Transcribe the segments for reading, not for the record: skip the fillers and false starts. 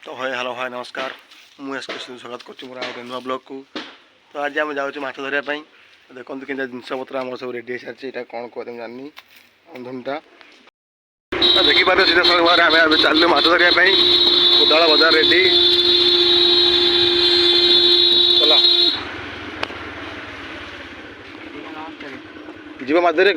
तो hi hello hi नमस्कार मुझे स्वागत कर नुआ ब्लॉग को। तो आज आम जाऊँ माछ धरवाई देखो कि जिनस पत्र आम सब रेडी सारी यहाँ कौन कह जानी अंधुनटा देखिपारे सीधा सर आम चलू माछ धरवाई कोदाल बजार रेडी चल जीव माछ धरिया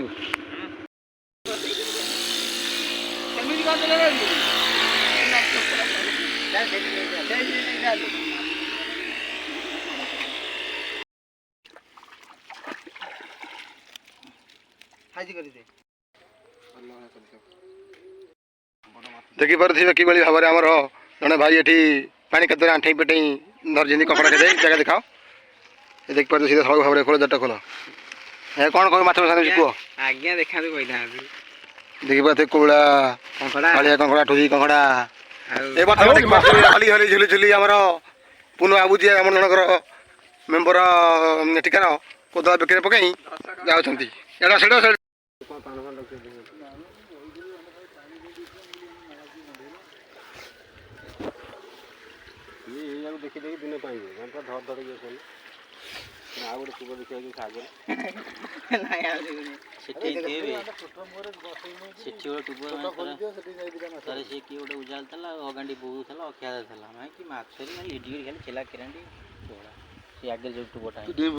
देखिपे कि भाव में आमर जड़े भाई ये पा कत आठे पेटे धरती कपड़ा खेदे जगह दिखाओ देखिपे सीधा सब भाव में खोल जट खोल कौन कह माछ कह आज्ञा देखा देखिपे कोला कालिया कंकड़ा ठुई कंकड़ा ए हली हली झुली झुली आमर पुनः बाबूजी आम जनकर मेम्बर टिकार कोदा बेकर पकई जाऊँ देखी देखी दिन पाइबे धर धर आ गोटे टुब देखा से किए गोटे उजाल अगाड़ी बोला अखिया कि माछ खाली चेला केरांडी से आगे जो टुबटा